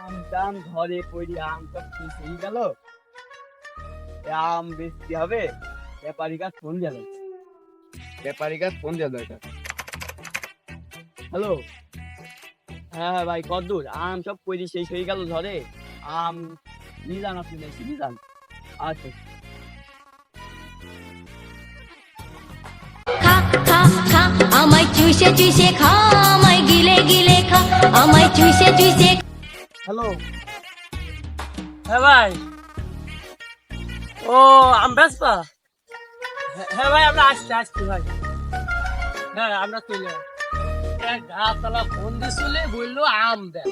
আম টাম ঘরে পড়ি আম সব শেষ হয়ে গেল। আম বেচতে হবে। ব্যাপারী কাজ ফোন গেল। এটা। হ্যালো। হ্যাঁ হ্যাঁ ভাই, কদ্দূর আম সব পড়ি শেষ হয়ে গেল ঝড়ে। আম নিয়ে যান, আপনি নিয়ে যান। আচ্ছা। খা খা খা আমায় চুষে চুষে খা আমায় গিলে গিলে খা আমায় চুষে চুষে হ্যালো। হ্যাঁ ভাই। ও আম বেচবা? হ্যাঁ ভাই, আমরা আসছি ভাই। হ্যাঁ আমরা চলে গাছতলা ফোন দিছিলে, বললো আম দেন।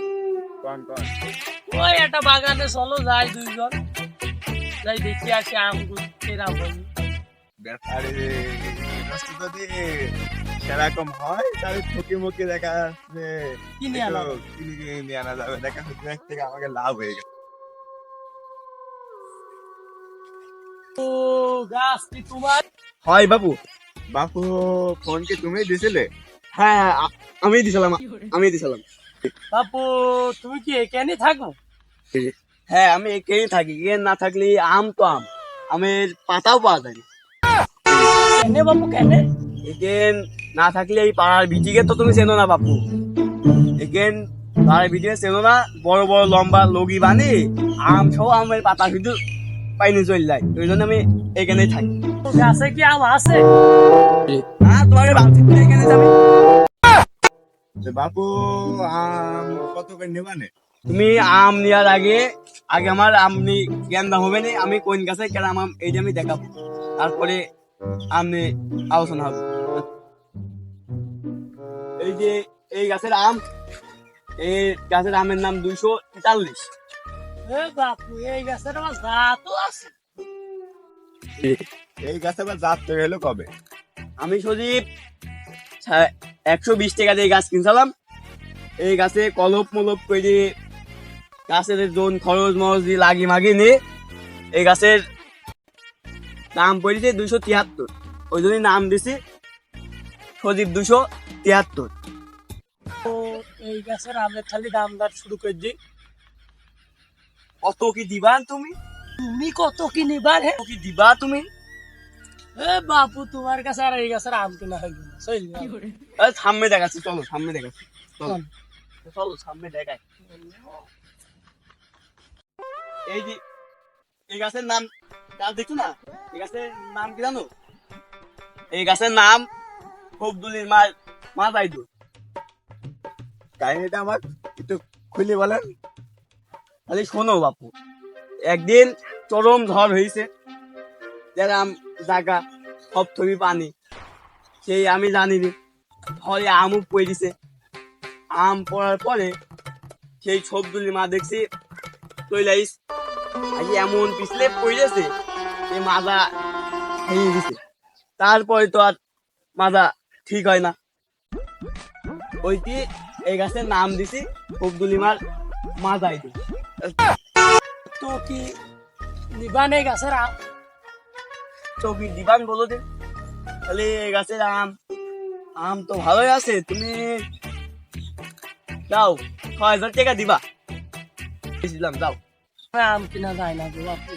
ওই একটা বাগানে চলো যাই, দুইজন যাই দেখে আসি আম কেরাম হল। ব্যাপারে যদি সেরকম হয় তাহলে ঠকে মুখে দেখা যাচ্ছে কিনে আনা যাবে। কিনে নিয়ে আনা যাবে, দেখা থেকে আমাকে লাভ হয়ে গেল। ও গাছ কি তোমার? হয় বাবু। বাপু ফোন কি তুমি দিছিলে? হ্যাঁ হ্যাঁ, আমি দিছিলাম। বাপু তুমি কি এখানে থাকো? হ্যাঁ, আমি এখানেই থাকি। এখানে না থাকলে আম তো আম, আমের পাতাও পাওয়া যায় না। কেনে বাপু কেনে? এখানে না থাকলে এই পাড়ার বিটিকে তো তুমি চেনো না বাপু। এখানে পাড়ার বিটিকে চেনো না, বড় বড় লম্বা লগি বানি আম সহ আমের পাতা শুধু পাইনি চলে যায়। ওই জন্য আমি এখানেই থাকি। গাছে কি আম আছে? হ্যাঁ, তোমাকে বালতি করে এখানে যাবে। বাপু আম কত করে নেবানে? তুমি আম নেওয়ার আগে আগে আমার আমনি জ্ঞান দাম হবে না, আমি কোন গাছে কেরাম আম এইটা আমি দেখাবো, তারপরে আমনি আলোচনা হবে। এই যে এই গাছের আম, এই গাছের আমের নাম 243। বাপু এই গাছের আমার জাতও আছে। এই গাছে আবার জাত তৈরি হলো কবে? আমি সজীব 120 টাকা দিয়ে গাছ কিনছিলাম। এই গাছে কলপ মলপ করে গাছের জোন খরচ মরচ দিয়ে লাগি মাগি নিয়ে এই গাছের দাম পড়েছে 273। ওই জন্যই নাম দিছি সজীব 273। তো এই গাছের আমের খালি দামদার শুরু করে দিই। কত কি দিবা তুমি? তুমি কত কি নিবার? হে কত কি দিবা তুমি? বাপু তোমার কাছে আর এই গাছের আম কিনা হইল না, চল না। সামনে দেখাচ্ছি, চলো সামনে দেখাচ্ছি। চলো সামনে দেখাই। এই যে এই গাছের নাম গাছ দেখছো না, এই গাছের নাম কি জানো? এই গাছের নাম ফখদুলির মা যাইদুর। কাহিনীটা আমার একটু খুলে বলেন। তাহলে শোনো বাপু, একদিন চরম ঝড় হয়েছে, যেরাম জায়গা সব থবি পানি, সেই আমি জানিনি। ফলে আমও পড়েছে। আম পড়ার পরে সেই সবদুলি মা দেখছি চইলাইস আগে এমন পিছলে পড়েছে, এই মাজা ভেঙে গেছে। তারপরে তো আর মাজা ঠিক হয় না। ওইটি এই গাছের নাম দিছি সবদুলি মার মাজাই দি। তো কি নিবান এই গাছের আম? চৌকি দিবান বলো দে। তাহলে এই গাছের আম আম তো ভালোই আছে, তুমি যাও 6,000 টাকা দিবা। দিলাম, যাও। আম কিনা যায় না গো বাপু।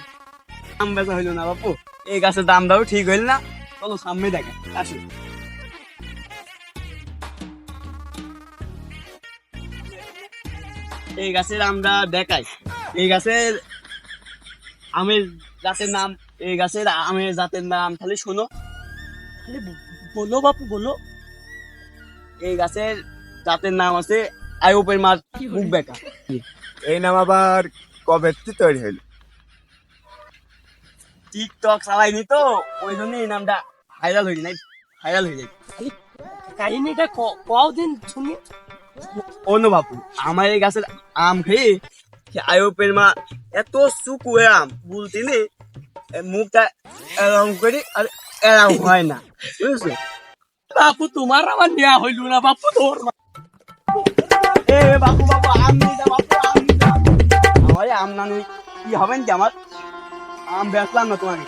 আম বেচা হইলো না বাপু, এই গাছের দাম দাও ঠিক হইল না। চলো সামনে দেখা আসি। এই গাছের আমরা দেখাই। এই গাছের আমের জাতের নাম, এই গাছের আমের জাতের নাম খালি শোনো। খালি বলো বাপু বলো। এই গাছের জাতের নাম আছে আইয়ুবের মার মুখ বেকা। এই নাম আবার কবে তৈরি হইলো? টিকটক চালাইনি তো, ওই জন্য এই নামটা ভাইরাল হয়ে যায়। কাহিনীটা কদিন শুনি। অন্য বাপু, আমার এই গাছের আম খেয়ে আইয়ুবের মা এত সুকুয়ে আম বলতে নেই, মুখটা এরম করি আর এরম হয় না, বুঝছো? বাপু তোমার আমার নেওয়া হইল না বাপু, তোর এ বাপু বাপু আম নিয়ে যা, বাপু আম নিয়ে যা। আমার আম না নিয়ে কি হবেন কি? আমার আম বেচলাম না তোমার।